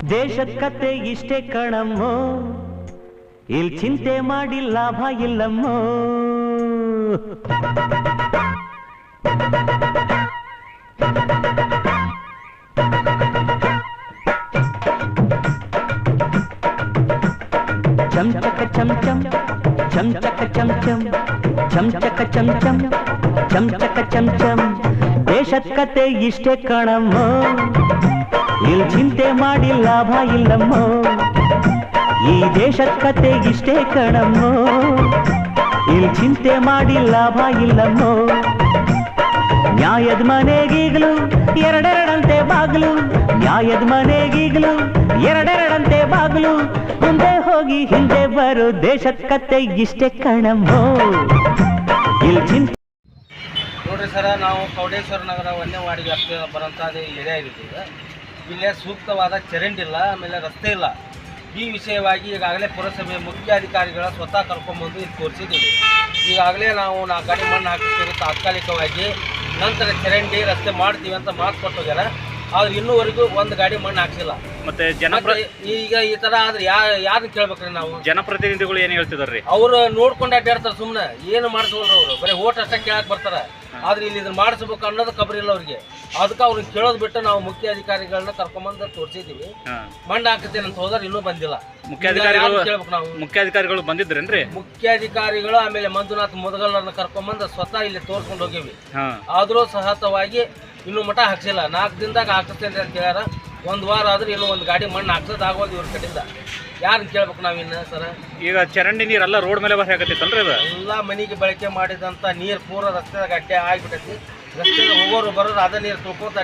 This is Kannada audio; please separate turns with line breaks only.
ದೇಶದ ಕತೆ ಇಷ್ಟೇ ಕಣಮ್ಮೋ, ಇಲ್ಲಿ ಚಿಂತೆ ಮಾಡಿ ಲಾಭ ಇಲ್ಲಮ್ಮೋ. ಚಮಚಕ ಚಮಚಂ ಚಮಚಕ ಚಮಚಂ ಚಮಚಕ ಚಮಚಂ ಚಮಚಕ ಚಮಚಂ. ದೇಶದ ಕತೆ ಇಷ್ಟೇ ಕಣಮ್ಮೋ, ಇಲ್ಲಿ ಚಿಂತೆ ಮಾಡಿ ಲಾಭ ಇಲ್ಲಮ್ಮೋ. ಈ ದೇಶದ ಕತೆ ಇಷ್ಟೇ ಕಣಮ್ಮೋ, ಇಲ್ಲಿ ಚಿಂತೆ ಮಾಡಿ ಲಾಭ ಇಲ್ಲಮ್ಮೋ. ನ್ಯಾಯದ ಮನೆಗೀಗಲು ಎರಡೆರಡಂತೆ ಬಾಗಿಲು, ನ್ಯಾಯದ ಮನೆಗೀಗಲು ಎರಡೆರಡಂತೆ ಬಾಗಿಲು. ಮುಂದೆ ಹೋಗಿ ಹಿಂದೆ ಬರೋ ದೇಶದ ಕತೆ ಇಷ್ಟೇ ಕಣಮ್ಮೋ, ಇಲ್ಲಿ ಚಿಂತೆ.
ನೋಡ್ರಿ ಸರ, ನಾವು ಕೌಡೇಶ್ವರ ನಗರ 1ನೇ ವಾರ್ಡ್ ವ್ಯಾಪ್ತಿ ಬರೋಂಥ ಏರಿಯಾ ಇದ್ದೀವಿ. ಇಲ್ಲೇ ಸೂಕ್ತವಾದ ಚರಂಡಿ ಇಲ್ಲ, ಆಮೇಲೆ ರಸ್ತೆ ಇಲ್ಲ. ಈ ವಿಷಯವಾಗಿ ಈಗಾಗಲೇ ಪುರಸಭೆ ಮುಖ್ಯಾಧಿಕಾರಿಗಳ ಸ್ವತಃ ಕರ್ಕೊಂಡ್ಬಂದು ಇಲ್ಲಿ ತೋರಿಸಿದ್ದೀವಿ. ಈಗಾಗಲೇ ನಾವು 4 ಗಾಡಿ ಮಣ್ಣು ಹಾಕಿಸ್ತೀವಿ ತಾತ್ಕಾಲಿಕವಾಗಿ, ನಂತರ ಚರಂಡಿ ರಸ್ತೆ ಮಾಡ್ತೀವಿ ಅಂತ ಮಾತು ಕೊಟ್ಟೋಗ್ಯಾರ. ಆದ್ರೆ ಇನ್ನೂವರೆಗೂ 1 ಗಾಡಿ ಮಣ್ಣು ಹಾಕ್ಸಿಲ್ಲ.
ಮತ್ತೆ
ಈಗ ಈ ತರ ಆದ್ರೆ ಯಾರನ್ನ ಕೇಳ್ಬೇಕ್ರಿ ನಾವು?
ಜನಪ್ರತಿನಿಧಿಗಳು ಏನ್ ಹೇಳ್ತಿದಾರ್ರಿ?
ಅವ್ರು ನೋಡ್ಕೊಂಡು ಅಡ್ಡಾಡ್ತಾರ, ಸುಮ್ಮನೆ ಏನು ಮಾಡಿಸೋಲ್ರಿ ಅವರು, ಬರೀ ಓಟ್ ಅಷ್ಟೇ ಕೇಳಕ್ ಬರ್ತಾರ. ಆದ್ರೆ ಇಲ್ಲಿ ಇದನ್ನ ಮಾಡಿಸ್ಬೇಕು ಅನ್ನೋದು ಖಬರ್ ಇಲ್ಲ ಅವ್ರಿಗೆ. ಅದಕ್ಕೆ ಅವ್ರಿಗೆ ಕೇಳೋದು ಬಿಟ್ಟು ನಾವು ಮುಖ್ಯಾಧಿಕಾರಿಗಳನ್ನ ಕರ್ಕೊಂಬಂದು ತೋರಿಸಿದೀವಿ. ಮಣ್ಣು ಹಾಕತ್ತೇನೆ ಅಂತ ಹೋದ್ರೆ ಇನ್ನೂ ಬಂದಿಲ್ಲ. ಕೇಳ್ಬೇಕು ನಾವು.
ಮುಖ್ಯಾಧಿಕಾರಿಗಳು ಬಂದಿದ್ರೇನ್ರಿ?
ಮುಖ್ಯಾಧಿಕಾರಿಗಳು ಆಮೇಲೆ ಮಂಜುನಾಥ್ ಮುದಗಲ್ರನ್ನ ಕರ್ಕೊಂಬಂದು ಸ್ವತಃ ಇಲ್ಲಿ ತೋರ್ಸ್ಕೊಂಡು ಹೋಗಿವಿ. ಆದ್ರೂ ಸಹತವಾಗಿ ಇನ್ನೂ ಮಠ ಹಾಕ್ಸಿಲ್ಲ. 4 ದಿನದಾಗ ಹಾಕಿಸ್ತೇನೆ ಅಂತ ಹೇಳ್ಯಾರ. 1 ವಾರ ಆದ್ರೆ ಇನ್ನೂ 1 ಗಾಡಿ ಮಣ್ಣು ಹಾಕ್ಸೋದು ಆಗೋದು ಇವ್ರ ಕಡೆಯಿಂದ. ಯಾರನ್ನ ಕೇಳ್ಬೇಕು ನಾವಿನ್ನ ಸರ?
ಈಗ ಚರಂಡಿ ನೀರೆಲ್ಲ ರೋಡ್ ಮೇಲೆ ಬರಕತ್ತೈತಲ್ರಿ? ಅದು
ಎಲ್ಲ ಮನೆಗೆ ಬಳಕೆ ಮಾಡಿದಂತ ನೀರು ಪೂರ ರಸ್ತೆದಾಗ ಅಡ್ಡೆ ಆಗ್ಬಿಟ್ಟೈತಿ. ರಸ್ತೆಗೆ ಹೋಗೋರು ಬರೋರು ಅದ ನೀರು ತುಳ್ಕೋತ